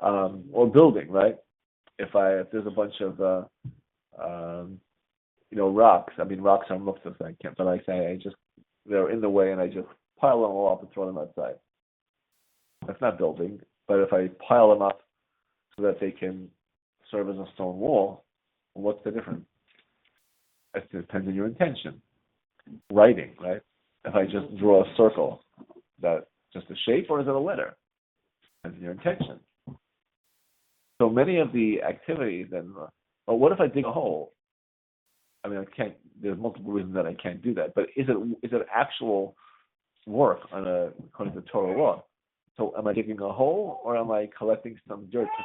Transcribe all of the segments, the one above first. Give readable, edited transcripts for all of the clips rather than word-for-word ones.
or building, right? If there's a bunch of rocks. I mean, rocks are muktzah, so I can't. But I say they're in the way, and I just pile them all up and throw them outside. That's not building. But if I pile them up so that they can serve as a stone wall, what's the difference? It depends on your intention. Writing, right? If I just draw a circle, that just a shape, or is it a letter? Depends on your intention. So many of the activities, then, well, what if I dig a hole? I mean, I can't. There's multiple reasons that I can't do that. But is it actual work according to Torah law? So am I digging a hole, or am I collecting some dirt to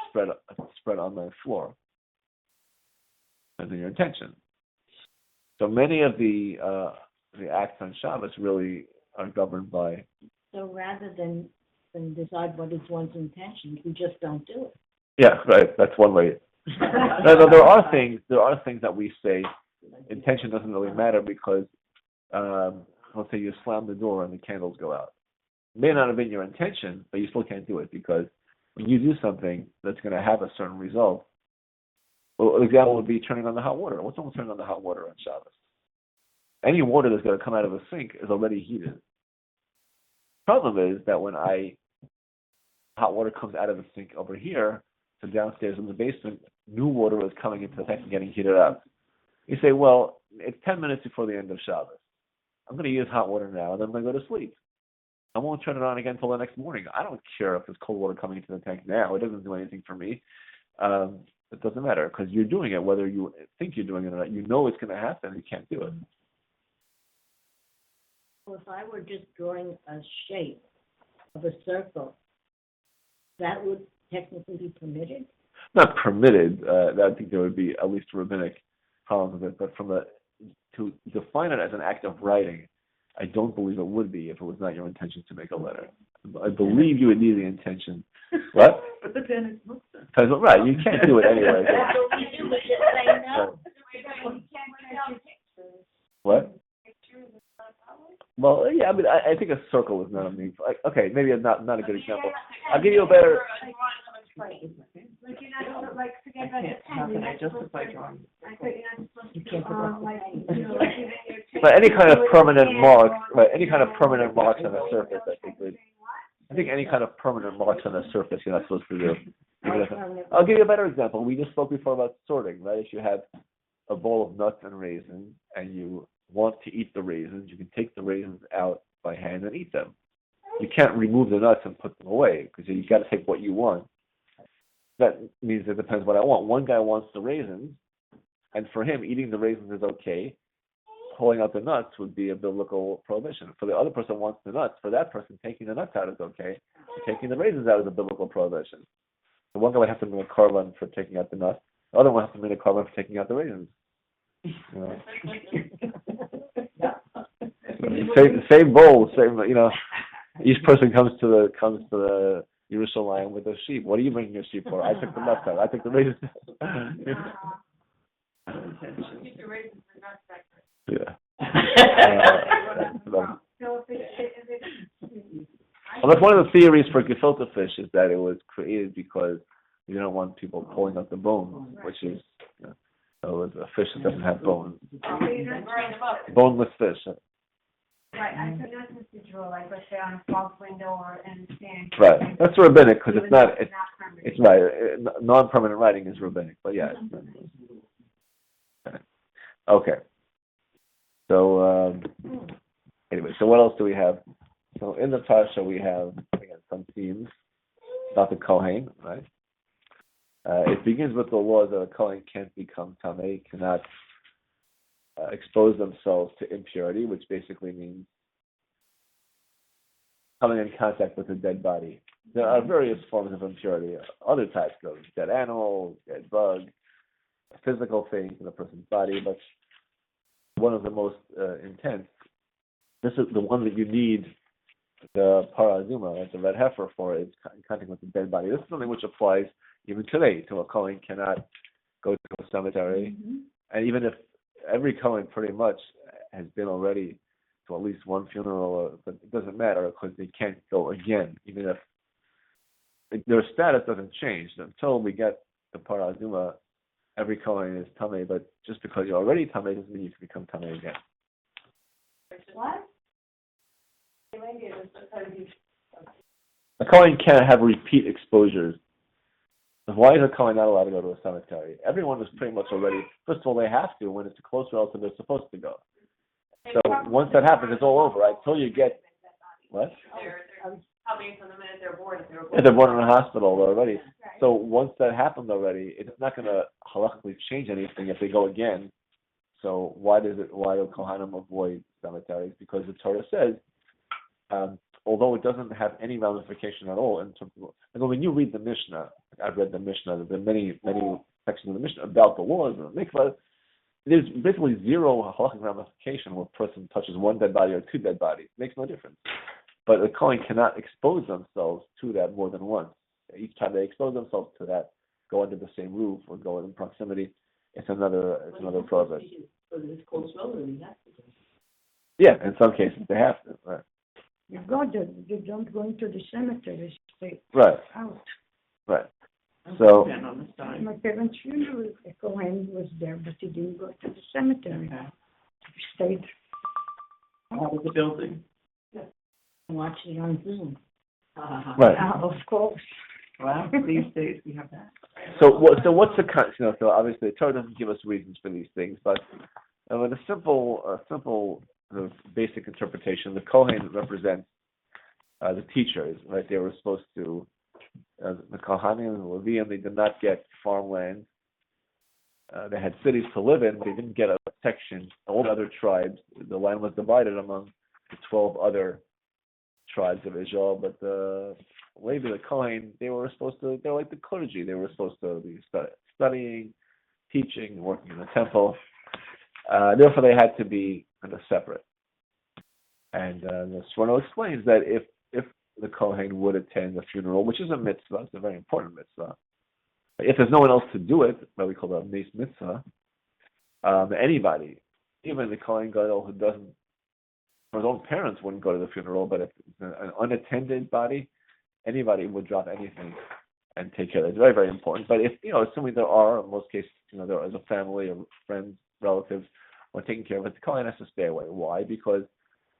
spread on my floor? Depends on your intention. So many of the acts on Shabbos really are governed by. So rather than decide what is one's intention, you just don't do it. Yeah, right. That's one way. No, there are things that we say intention doesn't really matter because, let's say you slam the door and the candles go out. It may not have been your intention, but you still can't do it because when you do something that's going to have a certain result. Well, an example would be turning on the hot water. What's wrong with turning on the hot water on Shabbos? Any water that's going to come out of a sink is already heated. The problem is that when hot water comes out of the sink over here, so downstairs in the basement, new water is coming into the tank and getting heated up. You say, well, it's 10 minutes before the end of Shabbos. I'm going to use hot water now, and then I'm going to go to sleep. I won't turn it on again until the next morning. I don't care if there's cold water coming into the tank now. It doesn't do anything for me. It doesn't matter because you're doing it, whether you think you're doing it or not. You know it's going to happen. You can't do it. Well, if I were just drawing a shape of a circle, that would technically be permitted? Not permitted. I think there would be at least rabbinic problems with it. But to define it as an act of writing, I don't believe it would be if it was not your intention to make a letter. I believe you would need the intention. What? But then it's right, you can't do it anyway. What? Well, yeah, I mean, I think a circle is not a meaningful. Okay, maybe not a good example. I'll give you a better. How can I justify drawing? You can't But any kind of permanent mark, right? Any kind of permanent marks on the surface, I think any kind of permanent marks on the surface you're not supposed to do. I'll give you a better example. We just spoke before about sorting, right? If you have a bowl of nuts and raisins and you want to eat the raisins, you can take the raisins out by hand and eat them. You can't remove the nuts and put them away because you've got to take what you want. That means it depends what I want. One guy wants the raisins, and for him, eating the raisins is okay. Pulling out the nuts would be a biblical prohibition. For the other person who wants the nuts, for that person, taking the nuts out is okay. Taking the raisins out is a biblical prohibition. The one guy would have to make a carbon for taking out the nuts. The other one has to make a carbon for taking out the raisins. You know. Same bowl, each person comes to the Yerushalayim with a sheep. What are you bringing your sheep for? I took the nuts out. I took the raisins out. Yeah. Well, that's one of the theories for gefilte fish is that it was created because you don't want people pulling out the bones, which is so it's a fish that doesn't have bones. Boneless fish. Right, I could not just draw like let's say on a false window or in a stand. Right, that's rabbinic because it's not. It's right. Non-permanent writing is rabbinic, but yeah. Okay. So anyway, so what else do we have? So in the Parsha we have again some themes about the Kohen, right? It begins with the law that a Kohen can't become Tameh, cannot expose themselves to impurity, which basically means coming in contact with a dead body. There are various forms of impurity. Other types go dead animal, dead bug, physical things in a person's body, but one of the most intense. This is the one that you need the parazuma, like the red heifer, for is contact with the dead body. This is something which applies even today to a Kohen cannot go to a cemetery, and even if every Kohen pretty much has been already to at least one funeral, but it doesn't matter because they can't go again, even if their status doesn't change until we get the Parah Aduma. Every Kohen is Tameh, but just because you're already Tameh doesn't mean you can become Tameh again. What? A Kohen can't have repeat exposures. Why is a Kohen not allowed to go to a cemetery? Everyone is pretty much already, first of all, they have to. When it's a close relative, they're supposed to go. So once that happens, it's all over, right? Until you get, what? How many from the minute they're born, if they were born? Yeah, they're born in a hospital already. So once that happened already, it's not going to halachically change anything if they go again. So why do Kohanim avoid cemeteries? Because the Torah says, although it doesn't have any ramification at all in terms of, and when you read the Mishnah, I've read the Mishnah, there are many sections of the Mishnah about the laws of the mikvah. There's basically zero halachic ramification when a person touches one dead body or two dead bodies. It makes no difference. But a Kohen cannot expose themselves to that more than once. Each time they expose themselves to that, go under the same roof or go in proximity, it's another prohibition. So it's close relative, that's the case. Yeah, in some cases they have to. Right. You don't go into the cemetery, stay Right. out. Right. So Stand on the side. My parents' funeral, a Kohen was there, but he didn't go to the cemetery. Okay. He stayed. Out of the building. Watch it on Zoom. right. Of course. Well, these days we have that. So what's the so obviously the Torah doesn't give us reasons for these things, but with a simple sort of basic interpretation, the Kohen represents the teachers, right? They were supposed to the Kohanim and the Leviim, they did not get farmland. They had cities to live in. They didn't get a section. All the other tribes, the land was divided among the 12 other tribes of Israel. But the Levi, the Kohen, they're like the clergy. They were supposed to be studying, teaching, working in the temple. Therefore, they had to be kind of separate. And the Sforno explains that if the Kohen would attend the funeral, which is a mitzvah, it's a very important mitzvah. If there's no one else to do it, what we call a meis mitzvah, anybody, even the Kohen Gadol who doesn't, his own parents wouldn't go to the funeral, but if it's an unattended body, anybody would drop anything and take care of it. It's very, very important. But if, assuming there are, in most cases, there is a family or friends, relatives who are taking care of it, the Kohen has to stay away. Why? Because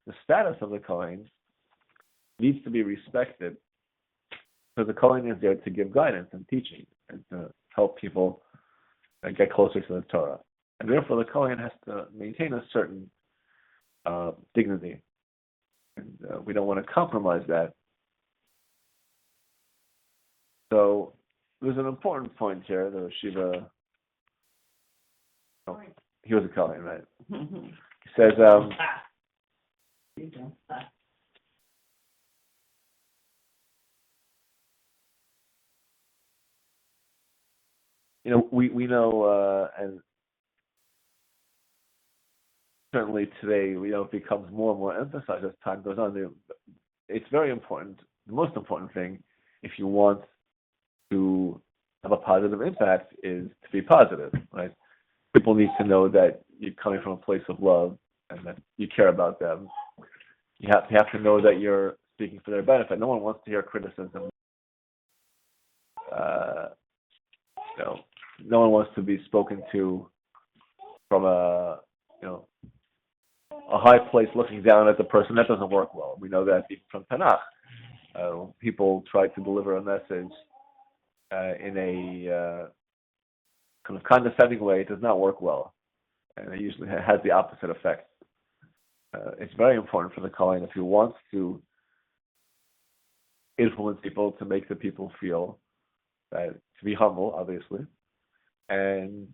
the status of the Kohen needs to be respected. So the Kohen is there to give guidance and teaching and to help people get closer to the Torah. And therefore the Kohen has to maintain a certain dignity. And we don't want to compromise that. So there's an important point here. The Shiva, he was a Kohen, right? He says, we know, and certainly today, it becomes more and more emphasized as time goes on. It's very important. The most important thing, if you want to have a positive impact, is to be positive, right? People need to know that you're coming from a place of love and that you care about them. You have to know that you're speaking for their benefit. No one wants to hear criticism. No one wants to be spoken to from a high place looking down at the person. That doesn't work well. We know that even from Tanakh. People try to deliver a message in a kind of condescending way. It does not work well. And it usually has the opposite effect. It's very important for the Kohen, if he wants to influence people, to make the people feel that, to be humble, obviously, and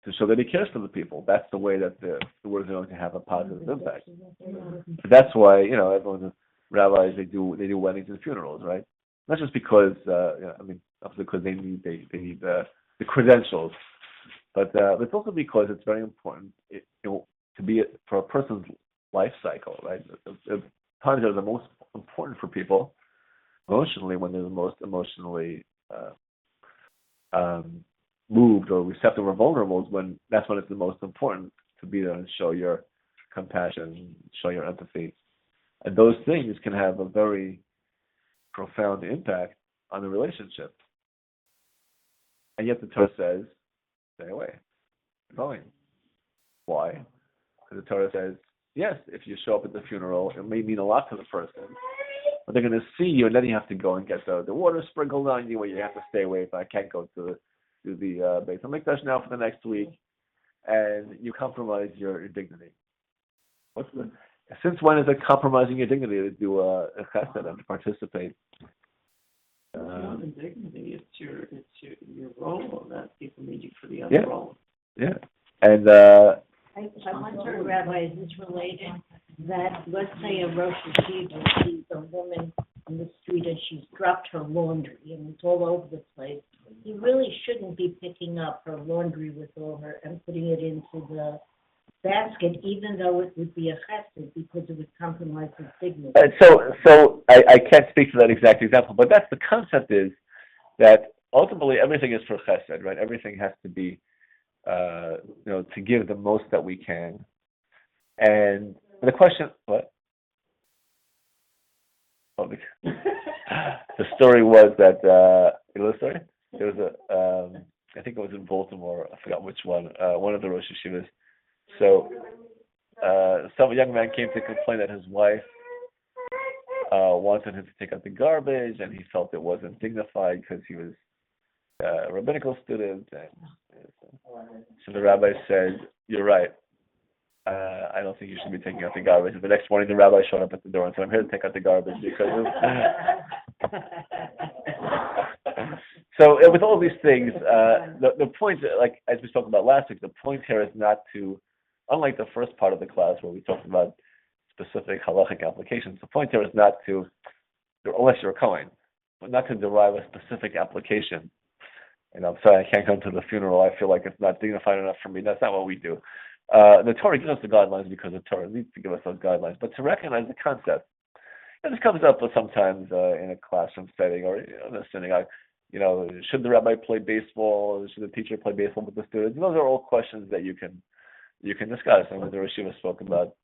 to show that he cares for the people. That's the way that the word is going to have a positive impact. But that's why, everyone, rabbis, they do weddings and funerals, right? Not just because, obviously because they need the credentials, but it's also because it's very important, to be for a person's life cycle, right? The times that are the most important for people emotionally, when they're the most emotionally moved or receptive or vulnerable, that's when it's the most important to be there and show your compassion, show your empathy. And those things can have a very profound impact on the relationship. And yet the Torah says, stay away. Going. Why? Because the Torah says, yes, if you show up at the funeral, it may mean a lot to the person, but they're going to see you, and then you have to go and get the water sprinkled on you, or you have to stay away. If I can't go to the Beit HaMikdash now for the next week, and you compromise your dignity. Since when is it compromising your dignity to do a chesed and to participate? It's not the dignity. It's your role that people need you for the other role. Yeah, and I wonder, Rabbi, is this related? That let's say a Rosh Hashiva sees a woman on the street and she's dropped her laundry and it's all over the place. He really shouldn't be picking up her laundry with all her and putting it into the basket, even though it would be a chesed because it would compromise his dignity. So I can't speak to that exact example, but that's the concept is that ultimately everything is for chesed, right? Everything has to be, to give the most that we can. And the question, what? Oh, the story was that, you know the story? There was I think it was in Baltimore, I forgot which one of the Rosh Hashivas. So, some young man came to complain that his wife wanted him to take out the garbage, and he felt it wasn't dignified because he was a rabbinical student. And so the rabbi said, "You're right. I don't think you should be taking out the garbage." And the next morning, the rabbi showed up at the door and said, "I'm here to take out the garbage because of." So with all these things, the point, like as we talked about last week, the point here is not to, unlike the first part of the class where we talked about specific halachic applications, the point here is not to, unless you're a Kohen, but not to derive a specific application. And I'm sorry, I can't come to the funeral. I feel like it's not dignified enough for me. That's not what we do. The Torah gives us the guidelines because the Torah needs to give us those guidelines. But to recognize the concept, and this comes up sometimes in a classroom setting or in a synagogue. Should the rabbi play baseball? Should the teacher play baseball with the students? Those are all questions that you can discuss. And the Rosh Hashiva spoke about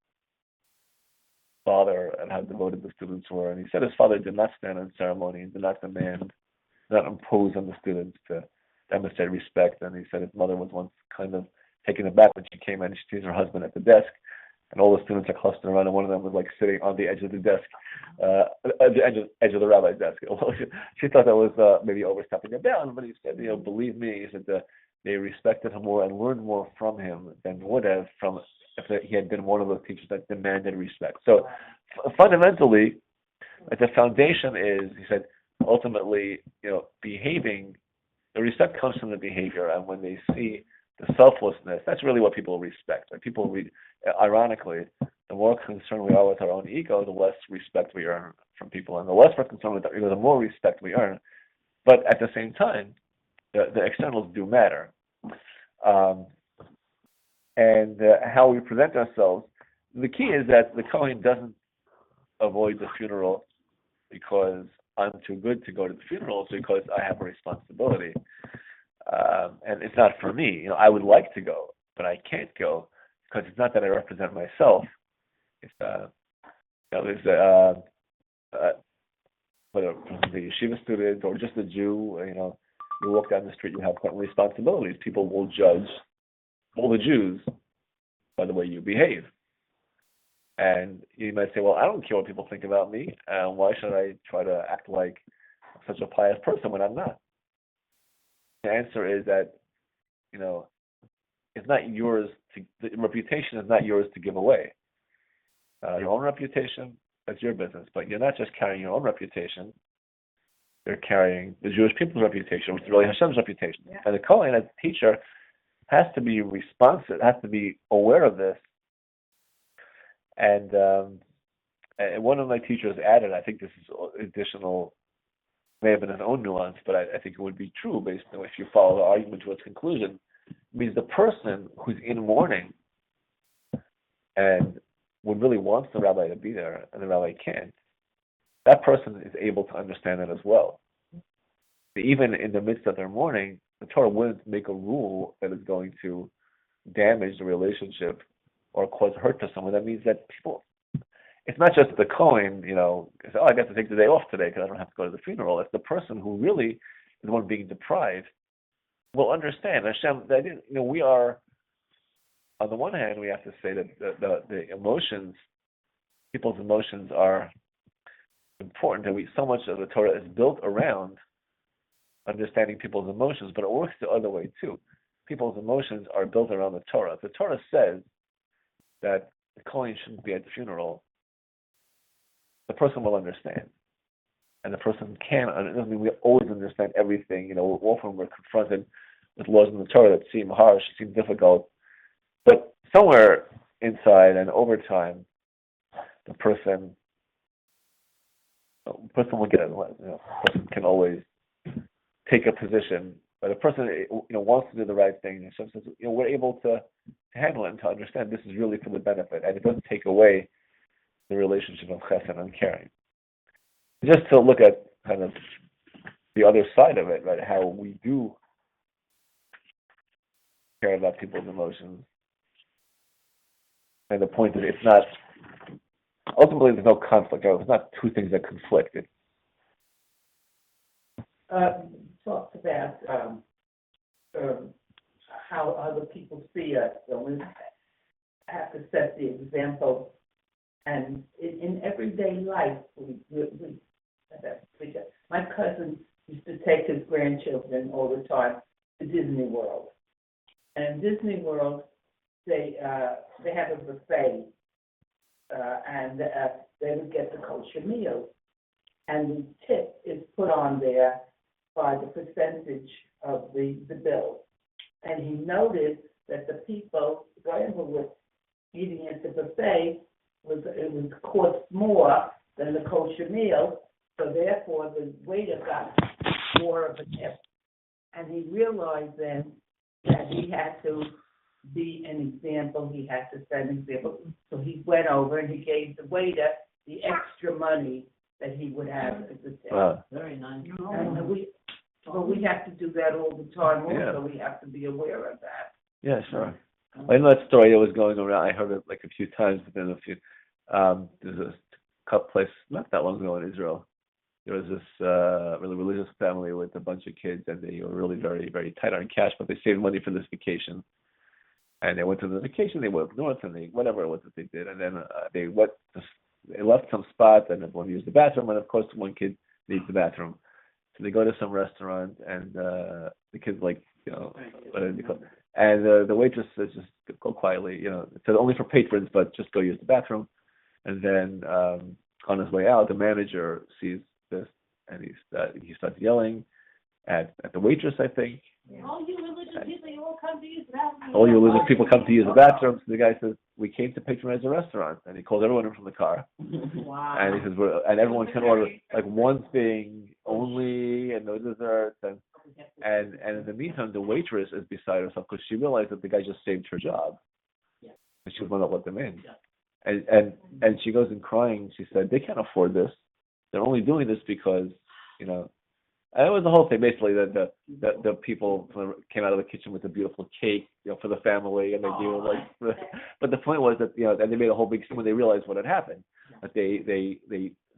father and how devoted the students were, and he said his father did not stand in ceremony, did not impose on the students to demonstrate respect. And he said his mother was once kind of taken aback when she came in and she sees her husband at the desk, and all the students are clustered around, and one of them was like sitting on the edge of the desk, at the edge of the rabbi's desk. She thought that was maybe overstepping a bound, but he said, believe me, he said that they respected him more and learned more from him than would have from if he had been one of those teachers that demanded respect. So fundamentally, the foundation is, he said, ultimately, behaving, the respect comes from the behavior, and when they see the selflessness, that's really what people respect. Like ironically, the more concerned we are with our own ego, the less respect we earn from people, and the less we're concerned with our ego, the more respect we earn. But at the same time, the externals do matter. And how we present ourselves. The key is that the Kohen doesn't avoid the funeral because I'm too good to go to the funeral. It's because I have a responsibility. And it's not for me. I would like to go, but I can't go because it's not that I represent myself. It's whether the yeshiva student or just a Jew, you walk down the street, you have certain responsibilities. People will judge all the Jews by the way you behave. And you might say, well, I don't care what people think about me. Why should I try to act like such a pious person when I'm not? The answer is that, it's not yours the reputation is not yours to give away. Your own reputation, that's your business. But you're not just carrying your own reputation. You're carrying the Jewish people's reputation, which is really Hashem's reputation. Yeah. And the Kohen, as a teacher, has to be responsive, has to be aware of this. And one of my teachers added, I think this is additional, may have been his own nuance, but I think it would be true based on if you follow the argument to its conclusion, means the person who's in mourning and would really wants the rabbi to be there and the rabbi can't, that person is able to understand that as well. Even in the midst of their mourning, the Torah wouldn't make a rule that is going to damage the relationship or cause hurt to someone. That means that people, it's not just the Kohen, say, I got to take the day off today because I don't have to go to the funeral. It's the person who really is the one being deprived will understand. Hashem, we are, on the one hand, we have to say that the emotions, people's emotions are important, and so much of the Torah is built around understanding people's emotions, but it works the other way too. People's emotions are built around the Torah. If the Torah says that the Kohen shouldn't be at the funeral, the person will understand. And the person can. It doesn't mean we always understand everything. Often we're confronted with laws in the Torah that seem harsh, seem difficult. But somewhere inside and over time, the person will get it. The person can always take a position. But a person, wants to do the right thing. And says, we're able to handle it and to understand this is really for the benefit, and it doesn't take away the relationship of chesed and caring. Just to look at kind of the other side of it, right? How we do care about people's emotions, and the point that it's not ultimately there's no conflict. It's not two things that conflict. Talked about how other people see us. So we have to set the example. And in everyday life, my cousin used to take his grandchildren all the time to Disney World. And in Disney World, they have a buffet, and they would get the kosher meals. And the tip is put on there by the percentage of the bill. And he noticed that the people, whoever was eating at the buffet, it was cost more than the kosher meal, so therefore the waiter got more of a tip. And he realized then that he had to be an example, he had to set an example. So he went over and he gave the waiter the extra money that he would have as a tip. Wow. Very nice. And we have to do that all the time also. Yeah. We have to be aware of that. Yeah, sure. I know that story that was going around. I heard it like a few times, but then there's a couple places not that long ago in Israel. There was this really religious family with a bunch of kids, and they were really very, very tight on cash, but they saved money for this vacation. And they went to the vacation. They went up north, and whatever it was that they did, and then they left some spot, and everyone used the bathroom, and of course one kid needs the bathroom. So they go to some restaurant, and the kid's like, and the waitress says, just go quietly, it says only for patrons, but just go use the bathroom. And then on his way out, the manager sees this, and he starts yelling at the waitress, I think. All you religious people, you all come to use the bathroom. All you religious people come to use the bathroom. So the guy says, we came to patronize the restaurant. And he calls everyone in from the car. Wow. And he says, and everyone can order like one thing only and no desserts. And in the meantime, the waitress is beside herself because she realized that the guy just saved her job. And she was going to let them in. And she goes and crying. She said, they can't afford this. They're only doing this because, and it was the whole thing, basically, that the people came out of the kitchen with a beautiful cake, for the family, and they do but the point was that, and they made a whole big scene when they realized what had happened. That they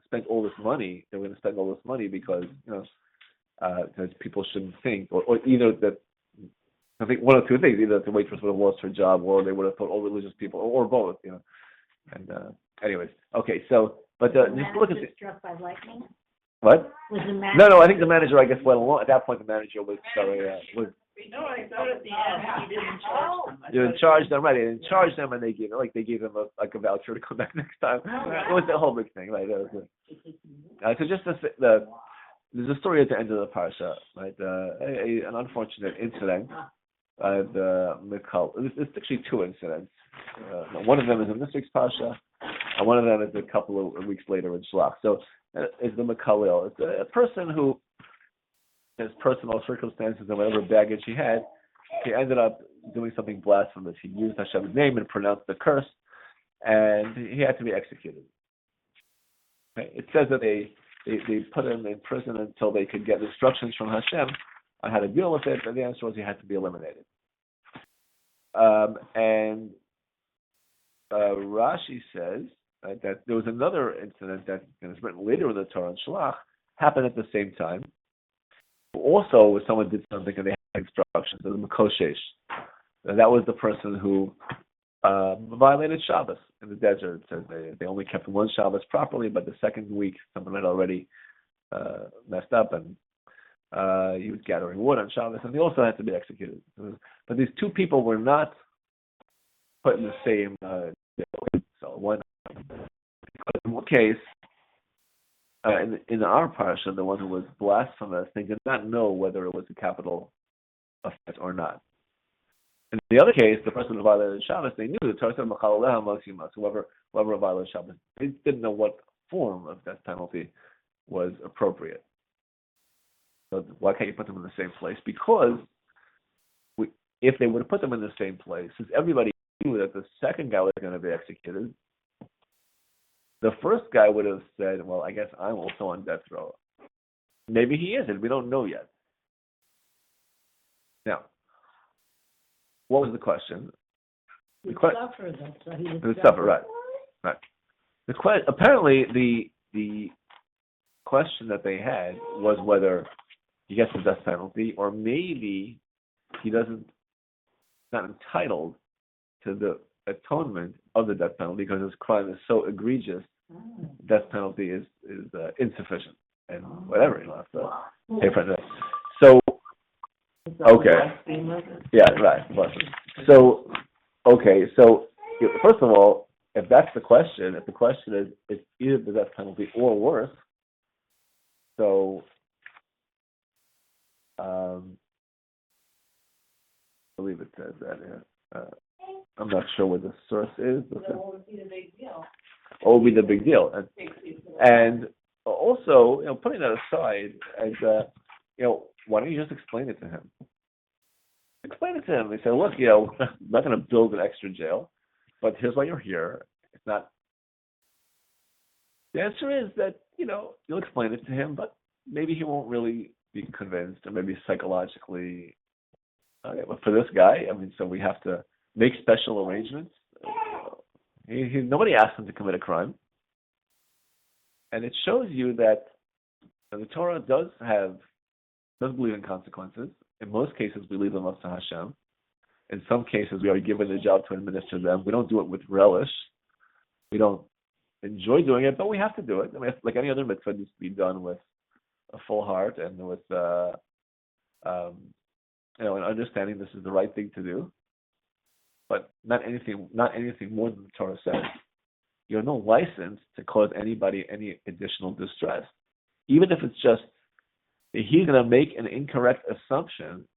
spent all this money. They were going to spend all this money because, because people shouldn't think, or either that, I think one of two things, either that the waitress would have lost her job, or they would have thought all religious people, or both, And anyways, okay, so, but just look at struck by lightning? What? Was the manager? No, I think the manager, I guess, went along. At that point, the manager was sorry. No, I thought at the end he didn't charge them. They didn't charge them, right? They didn't charge them, and they gave them a voucher to come back next time. It was the whole big thing, right? That was it. So just there's a story at the end of the parsha, right? An unfortunate incident. It's actually two incidents. One of them is in this week's parsha, and one of them is a couple of weeks later in Shlach. So it's the Mekalil. It's a person who, his personal circumstances and whatever baggage he had, he ended up doing something blasphemous. He used Hashem's name and pronounced the curse, and he had to be executed. Okay. It says that they put him in prison until they could get instructions from Hashem on how to deal with it, and the answer was he had to be eliminated. And Rashi says, that there was another incident that is written later in the Torah and Shalach, happened at the same time. Also, someone did something and they had instructions, the Makoshesh. And that was the person who violated Shabbos in the desert. So they only kept one Shabbos properly, but the second week someone had already messed up and he was gathering wood on Shabbos, and they also had to be executed. But these two people were not put in the same so one, because in one case, in our parsha, the one who was blasphemous, they did not know whether it was a capital offense or not. In the other case, the person who violated Shabbos, they knew the Torah said Machaleha Mosimas, whoever violated Shabbos. They didn't know what form of death penalty was appropriate. So why can't you put them in the same place? Because if they would have put them in the same place, since everybody knew that the second guy was going to be executed, the first guy would have said, well, I guess I'm also on death row. Maybe he isn't. We don't know yet. Now, what was the question? He suffered, so he The would suffer, right. Apparently, the question that they had was whether he gets the death penalty, or maybe he not entitled to the atonement of the death penalty because his crime is so egregious. Death penalty is insufficient, and whatever, have to pay for that. So, okay, yeah, right. So, okay, so first of all, if that's the question, if the question is it's either the death penalty or worse, so I believe it says that here. I'm not sure what the source is. But So what would be the big deal? what would be the big deal? And also, putting that aside, and why don't you just explain it to him? Explain it to him. They say, look, I'm not going to build an extra jail, but here's why you're here. It's not. The answer is that you'll explain it to him, but maybe he won't really be convinced, or maybe psychologically. But for this guy, so we have to make special arrangements. Nobody asked him to commit a crime, and it shows you that the Torah does believe in consequences. In most cases, we leave them up to Hashem. In some cases, we are given the job to administer them. We don't do it with relish. We don't enjoy doing it, but we have to do it. Like any other mitzvah, it needs to be done with a full heart and with an understanding this is the right thing to do. But not anything more than the Torah says. You have no license to cause anybody any additional distress, even if it's just that he's going to make an incorrect assumption.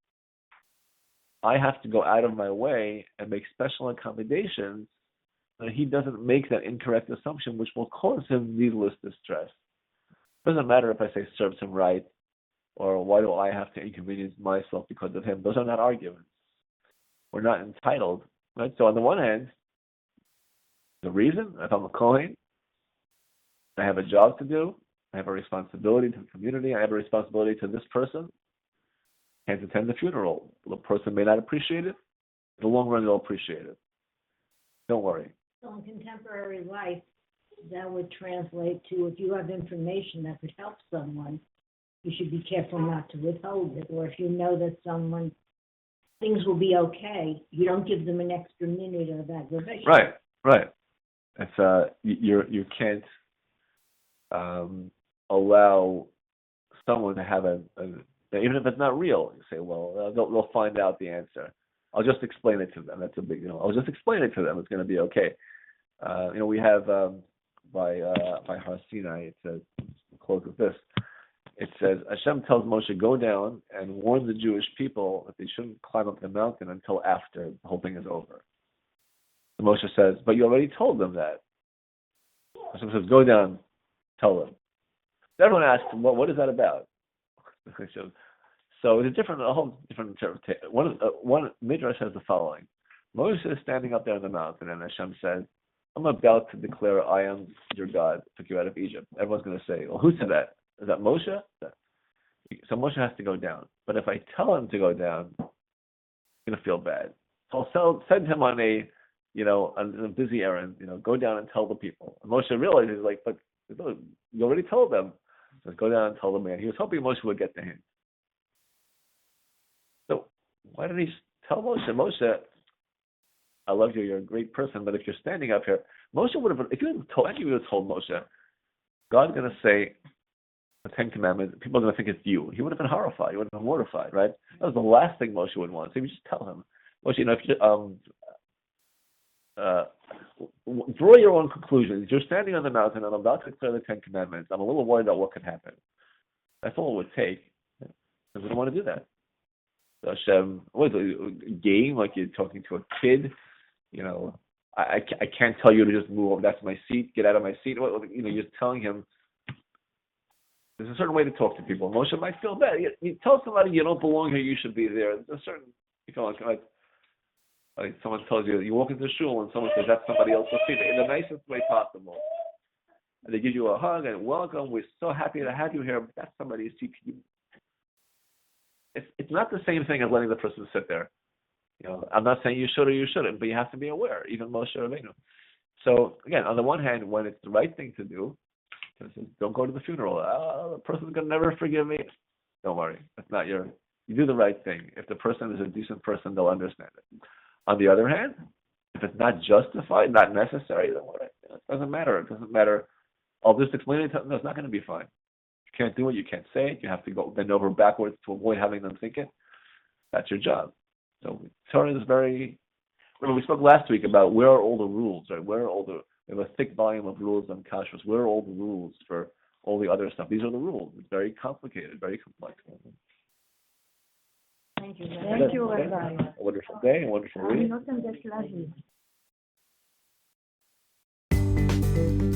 I have to go out of my way and make special accommodations so that he doesn't make that incorrect assumption, which will cause him needless distress. It doesn't matter if I say serves him right, or why do I have to inconvenience myself because of him. Those are not arguments. We're not entitled. Right? So on the one hand, the reason, if I'm a Kohen, I have a job to do, I have a responsibility to the community, I have a responsibility to this person, can't attend the funeral. The person may not appreciate it. In the long run, they'll appreciate it. Don't worry. So in contemporary life, that would translate to if you have information that could help someone, you should be careful not to withhold it. Or if you know that things will be okay, you don't give them an extra minute of aggravation. Right. It's you can't allow someone to have even if it's not real. You say, well, they'll find out the answer. I'll just explain it to them. That's a big deal. I'll just explain it to them. It's going to be okay. We have by Har Sinai. It says, we'll close with this. It says Hashem tells Moshe, go down and warn the Jewish people that they shouldn't climb up the mountain until after the whole thing is over. And Moshe says, but you already told them that. Hashem says, go down, tell them. Everyone asks, what is that about? So it's a whole different interpretation. One Midrash says the following: Moshe is standing up there on the mountain, and Hashem says, "I'm about to declare I am your God, took you out of Egypt." Everyone's going to say, "Well, who said that? Is that Moshe?" So Moshe has to go down. But if I tell him to go down, I'm going to feel bad. So I'll send him on a on a busy errand, go down and tell the people. And Moshe realized, he's like, but you already told them. So go down and tell the man. He was hoping Moshe would get to him. So why didn't he tell Moshe? Moshe, I love you. You're a great person. But if you're standing up here, Moshe would have. If you would have told Moshe, God's going to say the Ten Commandments. People are going to think it's you. He would have been horrified. He would have been mortified. Right? That was the last thing Moshe would want. So he would just tell him, Moshe, if you draw your own conclusions. You're standing on the mountain, and I'm about to declare the Ten Commandments. I'm a little worried about what could happen. That's all it would take. Because we don't want to do that. So Hashem, what is it, a game? Like you're talking to a kid? I can't tell you to just move over. That's my seat. Get out of my seat. You're just telling him. There's a certain way to talk to people. Moshe might feel bad. You tell somebody you don't belong here, you should be there. There's a certain, like someone tells you, you walk into the shul and someone says that's somebody else's seat in the nicest way possible. And they give you a hug and welcome. We're so happy to have you here. But that's somebody's seat. It's not the same thing as letting the person sit there. I'm not saying you should or you shouldn't, but you have to be aware. Even Moshe Rabbeinu. So again, on the one hand, when it's the right thing to do, don't go to the funeral. The person's gonna never forgive me. Don't worry. That's not you do the right thing. If the person is a decent person, they'll understand it. On the other hand, if it's not justified, not necessary, then what? It doesn't matter. It doesn't matter. I'll just explain it. No, it's not going to be fine. You can't do it. You can't say it. You have to go bend over backwards to avoid having them think it. That's your job. So Torah is very. Remember, we spoke last week about where are all the rules, right? We have a thick volume of rules on kashrus. Where are all the rules for all the other stuff? These are the rules. It's very complicated, very complex. Thank you. Thank you, Rabbi. A wonderful day, a wonderful week. I'm not in this level.